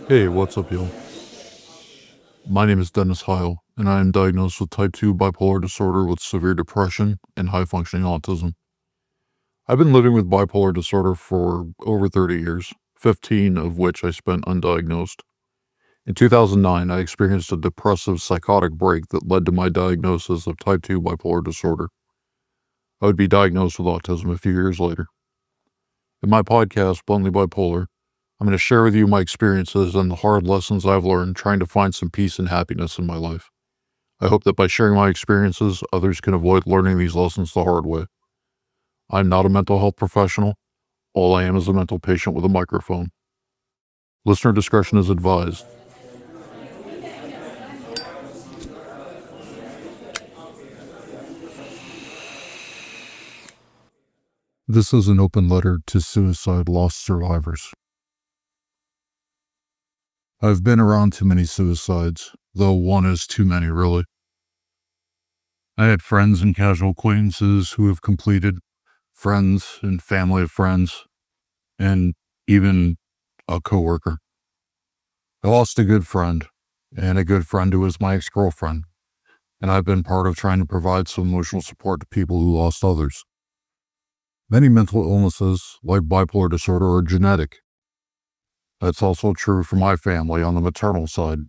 Hey, what's up, y'all? My name is Dennis Heil, and I am diagnosed with type 2 bipolar disorder with severe depression and high functioning autism. I've been living with bipolar disorder for over 30 years, 15 of which I spent undiagnosed. In 2009, I experienced a depressive psychotic break that led to my diagnosis of type 2 bipolar disorder. I would be diagnosed with autism a few years later. In my podcast, Bluntly Bipolar, I'm going to share with you my experiences and the hard lessons I've learned trying to find some peace and happiness in my life. I hope that by sharing my experiences, others can avoid learning these lessons the hard way. I'm not a mental health professional. All I am is a mental patient with a microphone. Listener discretion is advised. This is an open letter to suicide loss survivors. I've been around too many suicides, though one is too many, really. I had friends and casual acquaintances who have completed, friends and family of friends, and even a coworker. I lost a good friend, and a good friend who was my ex-girlfriend, and I've been part of trying to provide some emotional support to people who lost others. Many mental illnesses, like bipolar disorder, are genetic. That's also true for my family on the maternal side.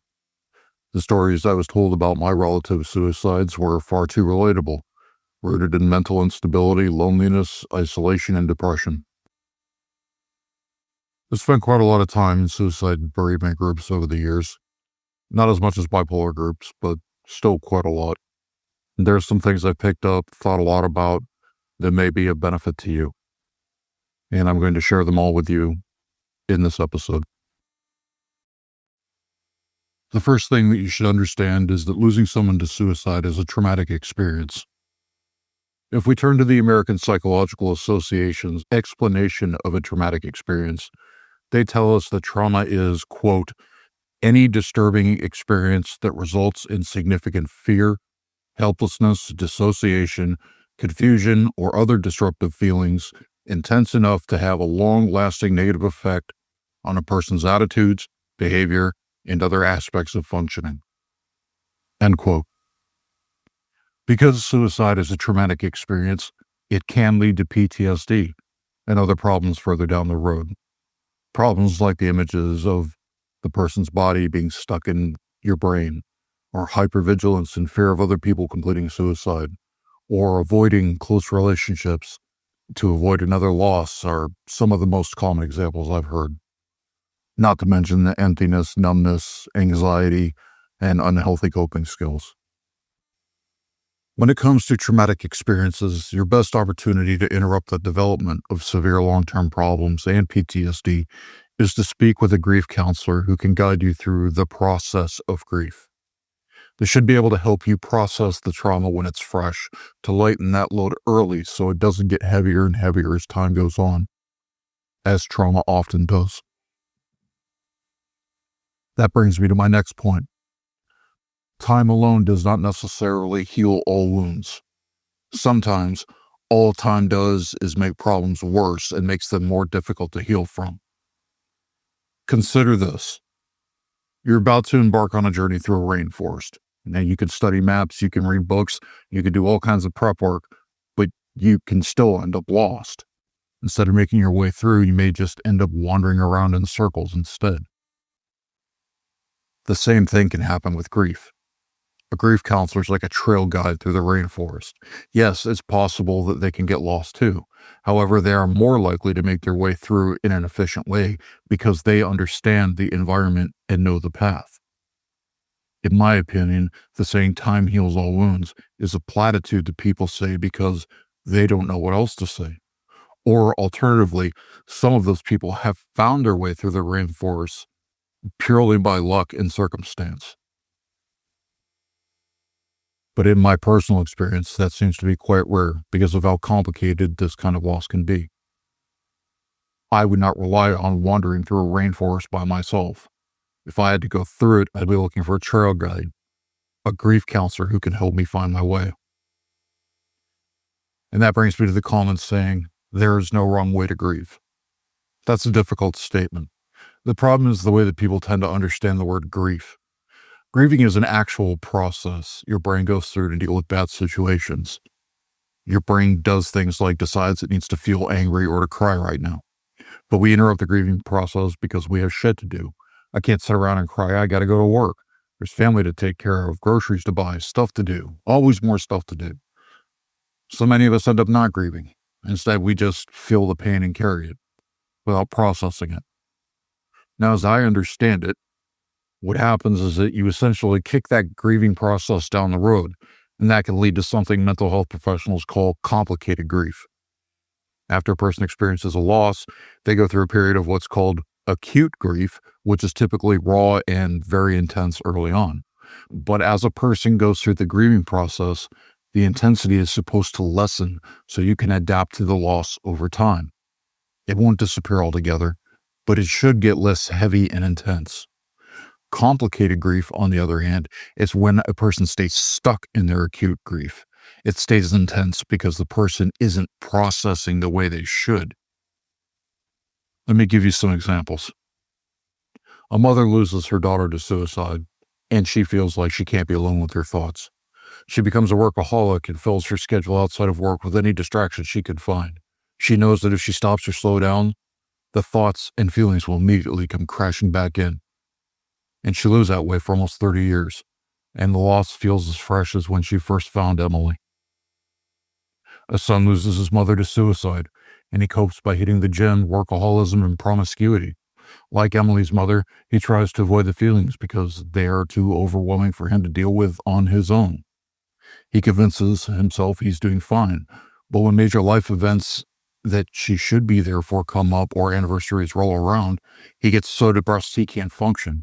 The stories I was told about my relatives' suicides were far too relatable, rooted in mental instability, loneliness, isolation, and depression. I've spent quite a lot of time in suicide bereavement groups over the years. Not as much as bipolar groups, but still quite a lot. There's some things I picked up, thought a lot about, that may be of benefit to you. And I'm going to share them all with you in this episode. The first thing that you should understand is that losing someone to suicide is a traumatic experience. If we turn to the American Psychological Association's explanation of a traumatic experience, they tell us that trauma is, quote, any disturbing experience that results in significant fear, helplessness, dissociation, confusion, or other disruptive feelings intense enough to have a long-lasting negative effect on a person's attitudes, behavior, and other aspects of functioning. End quote. Because suicide is a traumatic experience, it can lead to PTSD and other problems further down the road. Problems like the images of the person's body being stuck in your brain, or hypervigilance and fear of other people completing suicide, or avoiding close relationships to avoid another loss are some of the most common examples I've heard. Not to mention the emptiness, numbness, anxiety, and unhealthy coping skills. When it comes to traumatic experiences, your best opportunity to interrupt the development of severe long-term problems and PTSD is to speak with a grief counselor who can guide you through the process of grief. They should be able to help you process the trauma when it's fresh, to lighten that load early so it doesn't get heavier and heavier as time goes on, as trauma often does. That brings me to my next point. Time alone does not necessarily heal all wounds. Sometimes, all time does is make problems worse and makes them more difficult to heal from. Consider this. You're about to embark on a journey through a rainforest. Now, you can study maps, you can read books, you can do all kinds of prep work, but you can still end up lost. Instead of making your way through, you may just end up wandering around in circles instead. The same thing can happen with grief. A grief counselor is like a trail guide through the rainforest. Yes, it's possible that they can get lost too. However, they are more likely to make their way through in an efficient way because they understand the environment and know the path. In my opinion, the saying time heals all wounds is a platitude that people say because they don't know what else to say. Or alternatively, some of those people have found their way through the rainforest purely by luck and circumstance. But in my personal experience, that seems to be quite rare because of how complicated this kind of loss can be. I would not rely on wandering through a rainforest by myself. If I had to go through it, I'd be looking for a trail guide, a grief counselor who can help me find my way. And that brings me to the common saying, there is no wrong way to grieve. That's a difficult statement. The problem is the way that people tend to understand the word grief. Grieving is an actual process your brain goes through to deal with bad situations. Your brain does things like decides it needs to feel angry or to cry right now. But we interrupt the grieving process because we have shit to do. I can't sit around and cry. I got to go to work. There's family to take care of, groceries to buy, stuff to do, always more stuff to do. So many of us end up not grieving. Instead, we just feel the pain and carry it without processing it. Now, as I understand it, what happens is that you essentially kick that grieving process down the road, and that can lead to something mental health professionals call complicated grief. After a person experiences a loss, they go through a period of what's called acute grief, which is typically raw and very intense early on. But as a person goes through the grieving process, the intensity is supposed to lessen so you can adapt to the loss over time. It won't disappear altogether, but it should get less heavy and intense. Complicated grief, on the other hand, is when a person stays stuck in their acute grief. It stays intense because the person isn't processing the way they should. Let me give you some examples. A mother loses her daughter to suicide, and she feels like she can't be alone with her thoughts. She becomes a workaholic and fills her schedule outside of work with any distraction she could find. She knows that if she stops or slows down, the thoughts and feelings will immediately come crashing back in. And she lives that way for almost 30 years, and the loss feels as fresh as when she first found Emily. A son loses his mother to suicide, and he copes by hitting the gym, workaholism, and promiscuity. Like Emily's mother, he tries to avoid the feelings because they are too overwhelming for him to deal with on his own. He convinces himself he's doing fine, but when major life events that she should be there for come up or anniversaries roll around, he gets so depressed he can't function,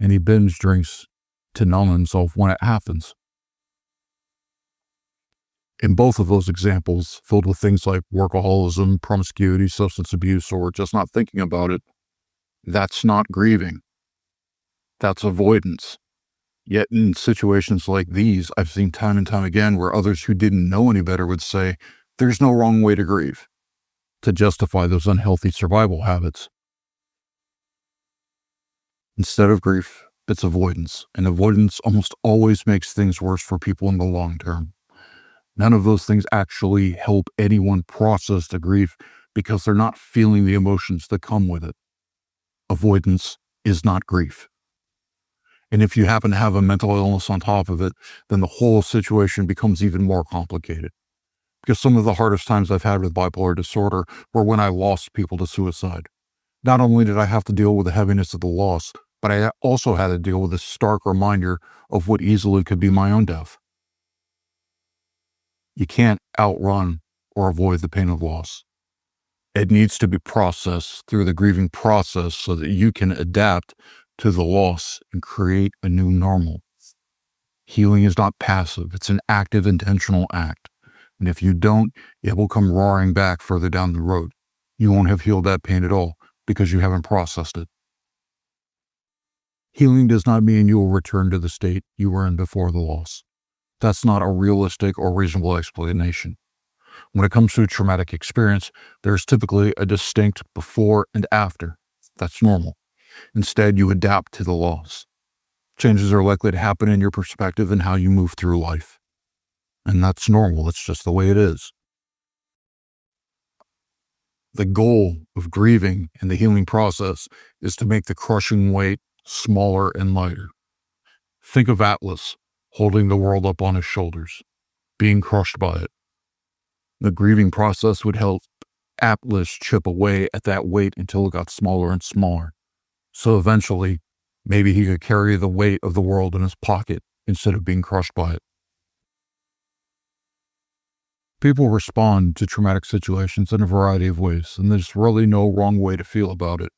and he binge drinks to numb himself when it happens. In both of those examples, filled with things like workaholism, promiscuity, substance abuse, or just not thinking about it, that's not grieving. That's avoidance. Yet in situations like these, I've seen time and time again where others who didn't know any better would say, there's no wrong way to grieve, to justify those unhealthy survival habits. Instead of grief, it's avoidance, and avoidance almost always makes things worse for people in the long term. None of those things actually help anyone process the grief because they're not feeling the emotions that come with it. Avoidance is not grief. And if you happen to have a mental illness on top of it, then the whole situation becomes even more complicated. Because some of the hardest times I've had with bipolar disorder were when I lost people to suicide. Not only did I have to deal with the heaviness of the loss, but I also had to deal with a stark reminder of what easily could be my own death. You can't outrun or avoid the pain of loss. It needs to be processed through the grieving process so that you can adapt to the loss and create a new normal. Healing is not passive. It's an active, intentional act. And if you don't, it will come roaring back further down the road. You won't have healed that pain at all because you haven't processed it. Healing does not mean you will return to the state you were in before the loss. That's not a realistic or reasonable explanation. When it comes to a traumatic experience, there's typically a distinct before and after. That's normal. Instead, you adapt to the loss. Changes are likely to happen in your perspective and how you move through life. And that's normal. It's just the way it is. The goal of grieving and the healing process is to make the crushing weight smaller and lighter. Think of Atlas holding the world up on his shoulders, being crushed by it. The grieving process would help Atlas chip away at that weight until it got smaller and smaller. So eventually, maybe he could carry the weight of the world in his pocket instead of being crushed by it. People respond to traumatic situations in a variety of ways, and there's really no wrong way to feel about it.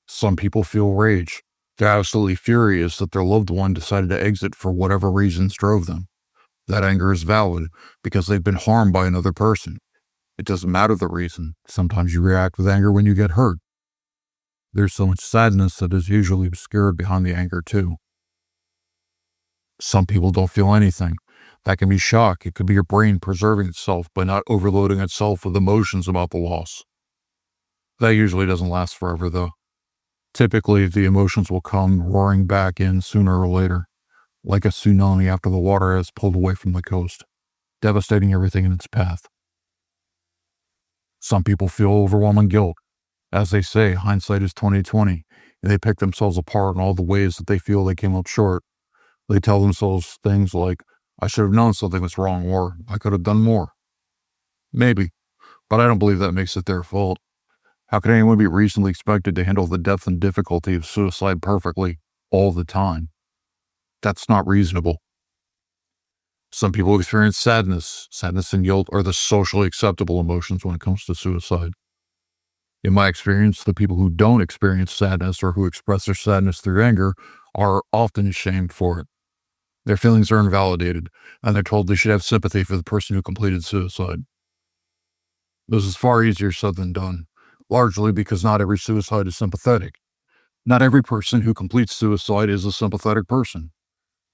Some people feel rage. They're absolutely furious that their loved one decided to exit for whatever reasons drove them. That anger is valid because they've been harmed by another person. It doesn't matter the reason. Sometimes you react with anger when you get hurt. There's so much sadness that is usually obscured behind the anger too. Some people don't feel anything. That can be shock. It could be your brain preserving itself by not overloading itself with emotions about the loss. That usually doesn't last forever though. Typically, the emotions will come roaring back in sooner or later, like a tsunami after the water has pulled away from the coast, devastating everything in its path. Some people feel overwhelming guilt. As they say, hindsight is 2020, and they pick themselves apart in all the ways that they feel they came up short. They tell themselves things like, I should have known something was wrong, or I could have done more. Maybe, but I don't believe that makes it their fault. How can anyone be reasonably expected to handle the depth and difficulty of suicide perfectly all the time? That's not reasonable. Some people experience sadness. Sadness and guilt are the socially acceptable emotions when it comes to suicide. In my experience, the people who don't experience sadness or who express their sadness through anger are often shamed for it. Their feelings are invalidated, and they're told they should have sympathy for the person who completed suicide. This is far easier said than done, largely because not every suicide is sympathetic. Not every person who completes suicide is a sympathetic person.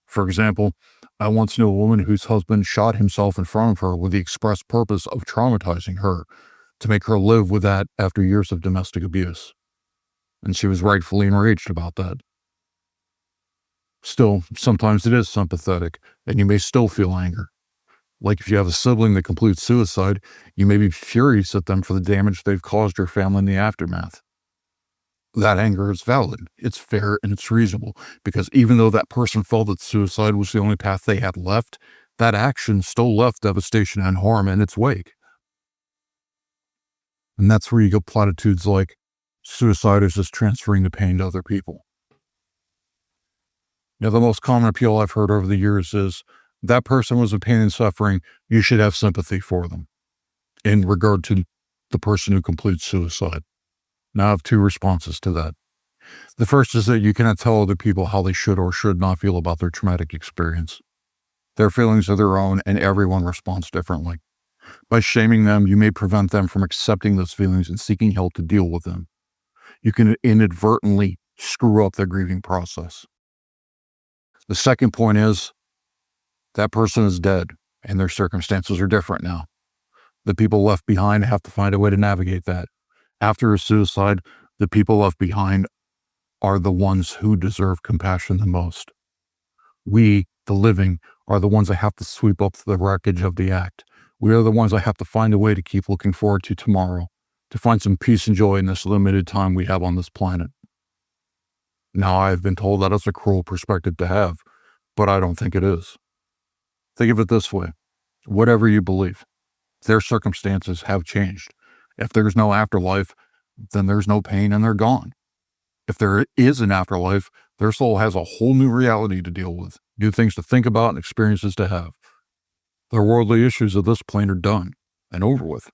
For example, I once knew a woman whose husband shot himself in front of her with the express purpose of traumatizing her, to make her live with that after years of domestic abuse. And she was rightfully enraged about that. Still, sometimes it is sympathetic, and you may still feel anger. Like if you have a sibling that completes suicide, you may be furious at them for the damage they've caused your family in the aftermath. That anger is valid, it's fair, and it's reasonable, because even though that person felt that suicide was the only path they had left, that action still left devastation and harm in its wake. And that's where you get platitudes like, suicide is just transferring the pain to other people. Now, the most common appeal I've heard over the years is, that person was in pain and suffering, you should have sympathy for them, in regard to the person who completes suicide. Now, I have two responses to that. The first is that you cannot tell other people how they should or should not feel about their traumatic experience. Their feelings are their own, and everyone responds differently. By shaming them, you may prevent them from accepting those feelings and seeking help to deal with them. You can inadvertently screw up their grieving process. The second point is, that person is dead, and their circumstances are different now. The people left behind have to find a way to navigate that. After a suicide, the people left behind are the ones who deserve compassion the most. We, the living, are the ones that have to sweep up the wreckage of the act. We are the ones that have to find a way to keep looking forward to tomorrow, to find some peace and joy in this limited time we have on this planet. Now, I've been told that is a cruel perspective to have, but I don't think it is. Think of it this way. Whatever you believe, their circumstances have changed. If there's no afterlife, then there's no pain and they're gone. If there is an afterlife, their soul has a whole new reality to deal with, new things to think about and experiences to have. Their worldly issues of this plane are done and over with.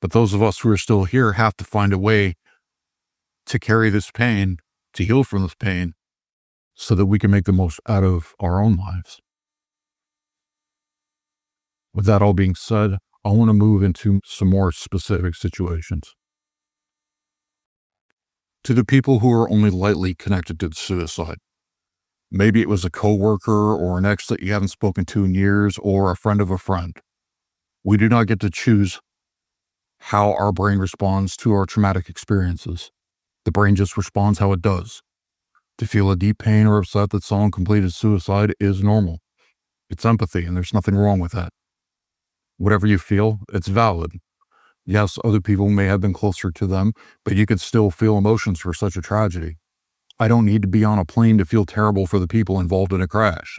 But those of us who are still here have to find a way to carry this pain, to heal from this pain, so that we can make the most out of our own lives. With that all being said, I want to move into some more specific situations. To the people who are only lightly connected to suicide, maybe it was a coworker or an ex that you haven't spoken to in years, or a friend of a friend. We do not get to choose how our brain responds to our traumatic experiences. The brain just responds how it does. To feel a deep pain or upset that someone completed suicide is normal. It's empathy, and there's nothing wrong with that. Whatever you feel, it's valid. Yes, other people may have been closer to them, but you could still feel emotions for such a tragedy. I don't need to be on a plane to feel terrible for the people involved in a crash.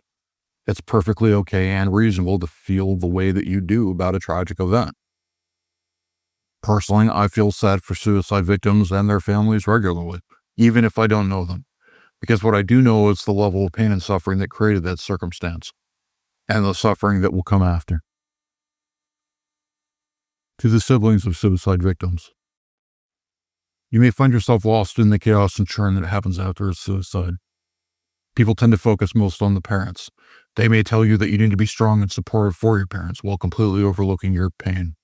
It's perfectly okay and reasonable to feel the way that you do about a tragic event. Personally, I feel sad for suicide victims and their families regularly, even if I don't know them, because what I do know is the level of pain and suffering that created that circumstance, and the suffering that will come after. To the siblings of suicide victims, you may find yourself lost in the chaos and churn that happens after a suicide. People tend to focus most on the parents. They may tell you that you need to be strong and supportive for your parents while completely overlooking your pain.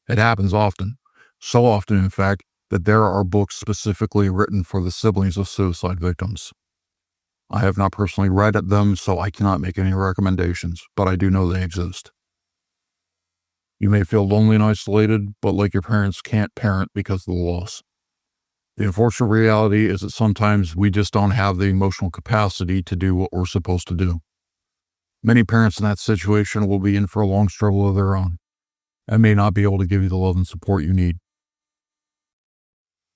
It happens often, so often in fact, that there are books specifically written for the siblings of suicide victims. I have not personally read them, so I cannot make any recommendations, but I do know they exist. You may feel lonely and isolated, but like your parents can't parent because of the loss. The unfortunate reality is that sometimes we just don't have the emotional capacity to do what we're supposed to do. Many parents in that situation will be in for a long struggle of their own and may not be able to give you the love and support you need.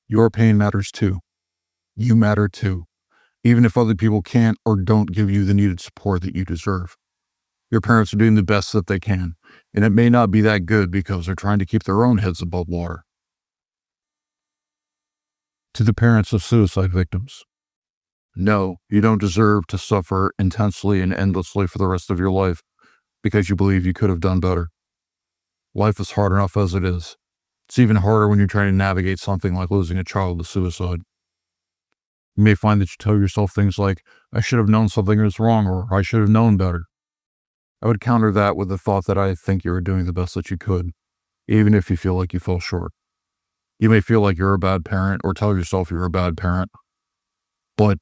Your pain matters too. You matter too, even if other people can't or don't give you the needed support that you deserve. Your parents are doing the best that they can, and it may not be that good because they're trying to keep their own heads above water. To the parents of suicide victims, no, you don't deserve to suffer intensely and endlessly for the rest of your life because you believe you could have done better. Life is hard enough as it is. It's even harder when you're trying to navigate something like losing a child to suicide. You may find that you tell yourself things like, I should have known something was wrong, or I should have known better. I would counter that with the thought that I think you were doing the best that you could, even if you feel like you fell short. You may feel like you're a bad parent or tell yourself you're a bad parent, but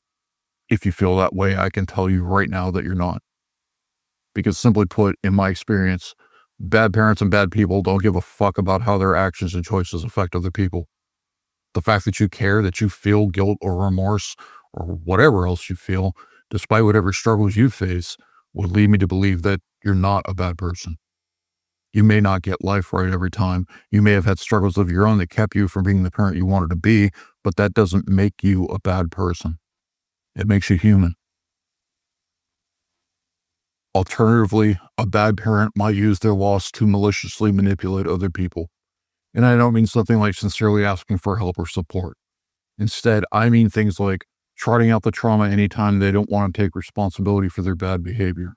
if you feel that way, I can tell you right now that you're not. Because simply put, in my experience, bad parents and bad people don't give a fuck about how their actions and choices affect other people. The fact that you care, that you feel guilt or remorse or whatever else you feel, despite whatever struggles you face, would lead me to believe that you're not a bad person. You may not get life right every time. You may have had struggles of your own that kept you from being the parent you wanted to be, but that doesn't make you a bad person. It makes you human. Alternatively, a bad parent might use their loss to maliciously manipulate other people. And I don't mean something like sincerely asking for help or support. Instead, I mean things like trotting out the trauma anytime they don't want to take responsibility for their bad behavior.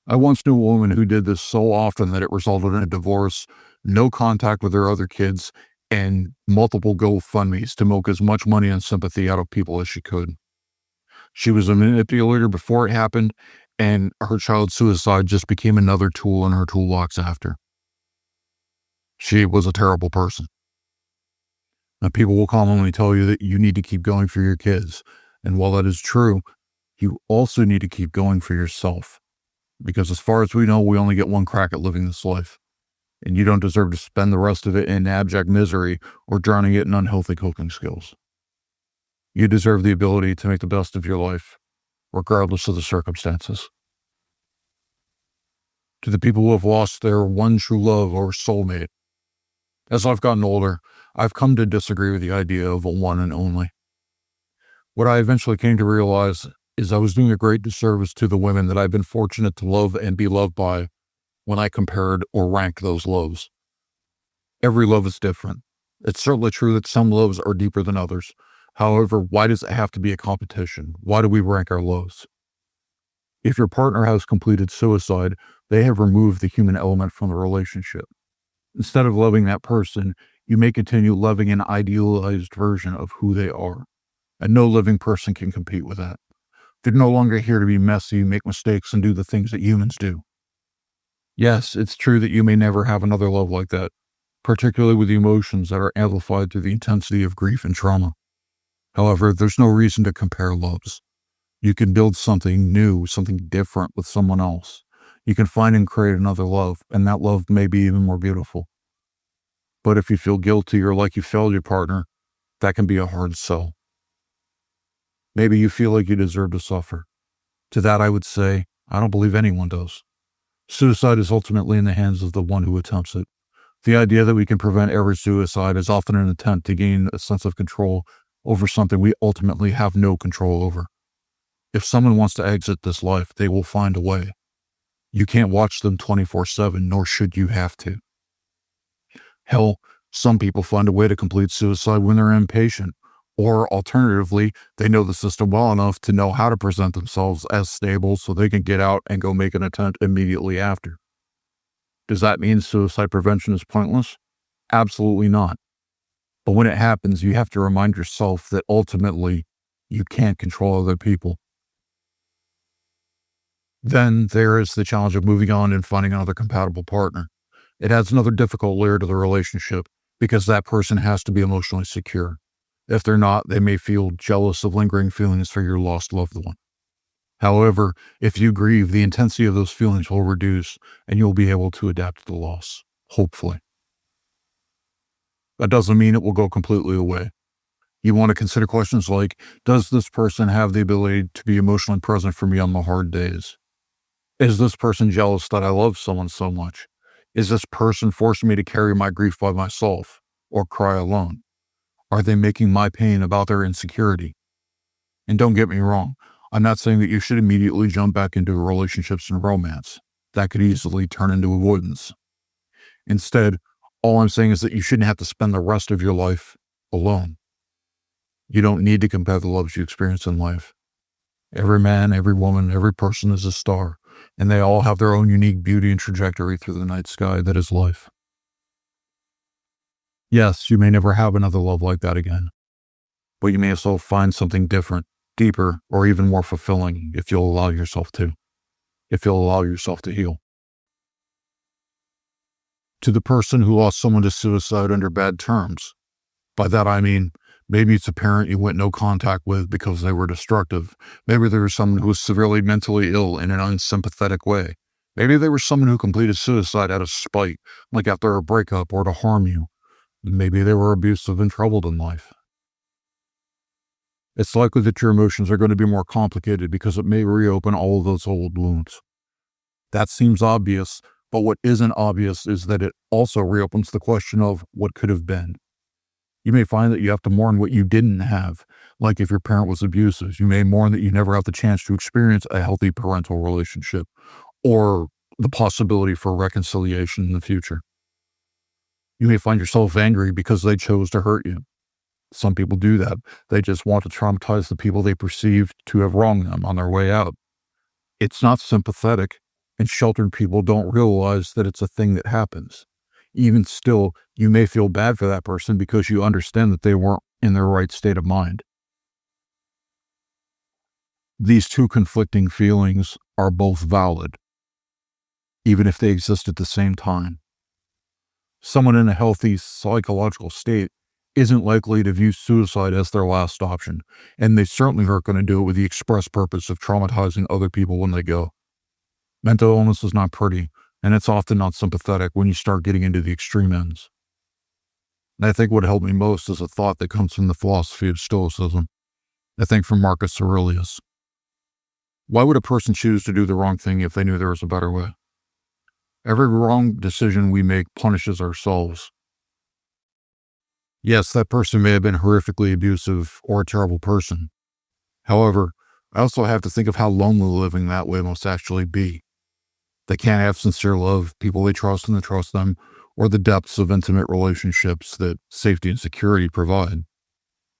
I once knew a woman who did this so often that it resulted in a divorce, no contact with her other kids, and multiple GoFundMes to milk as much money and sympathy out of people as she could. She was a manipulator before it happened, and her child's suicide just became another tool in her toolbox after. She was a terrible person. Now, people will commonly tell you that you need to keep going for your kids. And while that is true, you also need to keep going for yourself. Because as far as we know, we only get one crack at living this life. And you don't deserve to spend the rest of it in abject misery or drowning it in unhealthy coping skills. You deserve the ability to make the best of your life, regardless of the circumstances. To the people who have lost their one true love or soulmate, as I've gotten older, I've come to disagree with the idea of a one and only. What I eventually came to realize is I was doing a great disservice to the women that I've been fortunate to love and be loved by when I compared or ranked those loves. Every love is different. It's certainly true that some loves are deeper than others. However, why does it have to be a competition? Why do we rank our loves? If your partner has completed suicide, they have removed the human element from the relationship. Instead of loving that person, you may continue loving an idealized version of who they are. And no living person can compete with that. They're no longer here to be messy, make mistakes, and do the things that humans do. Yes, it's true that you may never have another love like that, particularly with the emotions that are amplified through the intensity of grief and trauma. However, there's no reason to compare loves. You can build something new, something different with someone else. You can find and create another love, and that love may be even more beautiful. But if you feel guilty or like you failed your partner, that can be a hard sell. Maybe you feel like you deserve to suffer. To that, I would say, I don't believe anyone does. Suicide is ultimately in the hands of the one who attempts it. The idea that we can prevent every suicide is often an attempt to gain a sense of control over something we ultimately have no control over. If someone wants to exit this life, they will find a way. You can't watch them 24/7, nor should you have to. Hell, some people find a way to complete suicide when they're impatient, or alternatively, they know the system well enough to know how to present themselves as stable so they can get out and go make an attempt immediately after. Does that mean suicide prevention is pointless? Absolutely not. But when it happens, you have to remind yourself that ultimately you can't control other people. Then there is the challenge of moving on and finding another compatible partner. It adds another difficult layer to the relationship because that person has to be emotionally secure. If they're not, they may feel jealous of lingering feelings for your lost loved one. However, if you grieve, the intensity of those feelings will reduce and you'll be able to adapt to the loss, hopefully. That doesn't mean it will go completely away. You want to consider questions like, does this person have the ability to be emotionally present for me on the hard days? Is this person jealous that I love someone so much? Is this person forcing me to carry my grief by myself or cry alone? Are they making my pain about their insecurity? And don't get me wrong, I'm not saying that you should immediately jump back into relationships and romance. That could easily turn into avoidance. Instead, all I'm saying is that you shouldn't have to spend the rest of your life alone. You don't need to compare the loves you experience in life. Every man, every woman, every person is a star, and they all have their own unique beauty and trajectory through the night sky that is life. Yes, you may never have another love like that again, but you may also find something different, deeper, or even more fulfilling if you'll allow yourself to, if you'll allow yourself to heal. To the person who lost someone to suicide under bad terms, by that I mean, maybe it's a parent you went no contact with because they were destructive. Maybe there was someone who was severely mentally ill in an unsympathetic way. Maybe they were someone who completed suicide out of spite, like after a breakup or to harm you. Maybe they were abusive and troubled in life. It's likely that your emotions are going to be more complicated because it may reopen all of those old wounds. That seems obvious, but what isn't obvious is that it also reopens the question of what could have been. You may find that you have to mourn what you didn't have, like if your parent was abusive. You may mourn that you never have the chance to experience a healthy parental relationship or the possibility for reconciliation in the future. You may find yourself angry because they chose to hurt you. Some people do that. They just want to traumatize the people they perceive to have wronged them on their way out. It's not sympathetic, and sheltered people don't realize that it's a thing that happens. Even still, you may feel bad for that person because you understand that they weren't in their right state of mind. These two conflicting feelings are both valid, even if they exist at the same time. Someone in a healthy psychological state isn't likely to view suicide as their last option, and they certainly aren't going to do it with the express purpose of traumatizing other people when they go. Mental illness is not pretty, and it's often not sympathetic when you start getting into the extreme ends. And I think what helped me most is a thought that comes from the philosophy of Stoicism. I think from Marcus Aurelius. Why would a person choose to do the wrong thing if they knew there was a better way? Every wrong decision we make punishes ourselves. Yes, that person may have been horrifically abusive or a terrible person. However, I also have to think of how lonely living that way must actually be. They can't have sincere love, people they trust and that trust them, or the depths of intimate relationships that safety and security provide.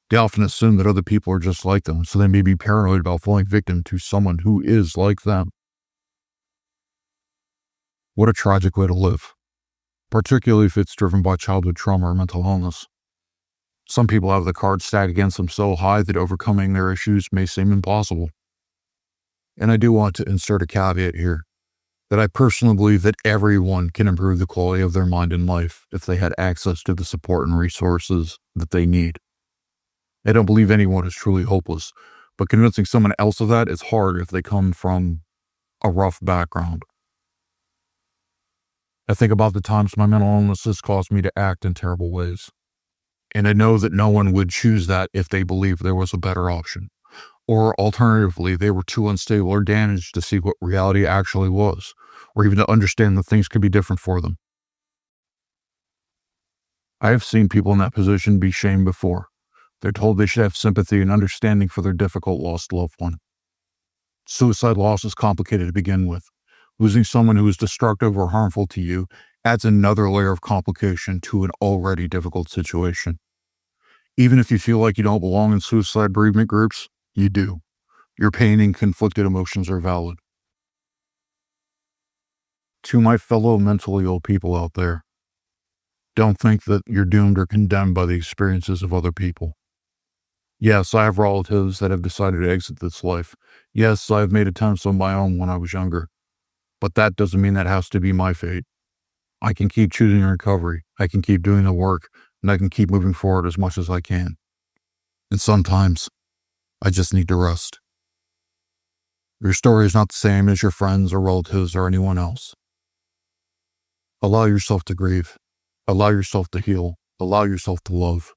They often assume that other people are just like them, so they may be paranoid about falling victim to someone who is like them. What a tragic way to live, particularly if it's driven by childhood trauma or mental illness. Some people have the cards stacked against them so high that overcoming their issues may seem impossible. And I do want to insert a caveat here, that I personally believe that everyone can improve the quality of their mind and life if they had access to the support and resources that they need. I don't believe anyone is truly hopeless, but convincing someone else of that is hard if they come from a rough background. I think about the times my mental illness has caused me to act in terrible ways. And I know that no one would choose that if they believed there was a better option. Or alternatively, they were too unstable or damaged to see what reality actually was, or even to understand that things could be different for them. I have seen people in that position be shamed before. They're told they should have sympathy and understanding for their difficult lost loved one. Suicide loss is complicated to begin with. Losing someone who is destructive or harmful to you adds another layer of complication to an already difficult situation. Even if you feel like you don't belong in suicide bereavement groups, you do. Your pain and conflicted emotions are valid. To my fellow mentally ill people out there, don't think that you're doomed or condemned by the experiences of other people. Yes, I have relatives that have decided to exit this life. Yes, I've made attempts on my own when I was younger. But that doesn't mean that has to be my fate. I can keep choosing recovery. I can keep doing the work, and I can keep moving forward as much as I can. And sometimes, I just need to rest. Your story is not the same as your friends or relatives or anyone else. Allow yourself to grieve. Allow yourself to heal. Allow yourself to love.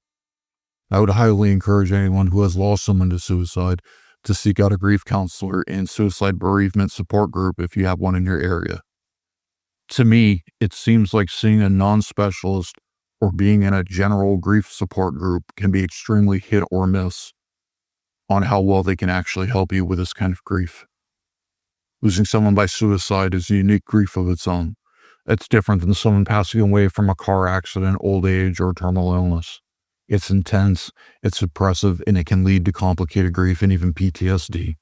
I would highly encourage anyone who has lost someone to suicide to seek out a grief counselor and suicide bereavement support group if you have one in your area. To me, it seems like seeing a non-specialist or being in a general grief support group can be extremely hit or miss on how well they can actually help you with this kind of grief. Losing someone by suicide is a unique grief of its own. It's different than someone passing away from a car accident, old age, or terminal illness. It's intense, it's oppressive, and it can lead to complicated grief and even PTSD.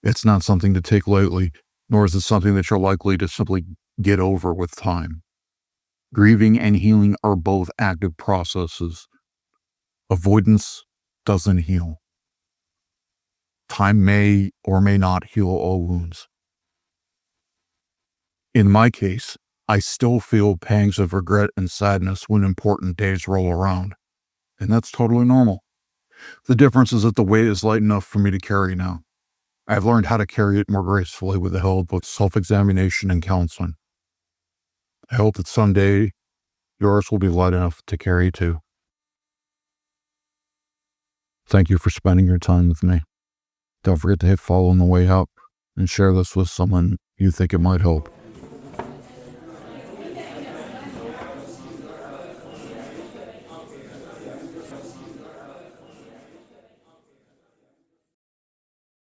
It's not something to take lightly, nor is it something that you're likely to simply get over with time. Grieving and healing are both active processes. Avoidance doesn't heal. Time may or may not heal all wounds. In my case, I still feel pangs of regret and sadness when important days roll around, and that's totally normal. The difference is that the weight is light enough for me to carry now. I've learned how to carry it more gracefully with the help of self-examination and counseling. I hope that someday yours will be light enough to carry too. Thank you for spending your time with me. Don't forget to hit follow on the way up and share this with someone you think it might help.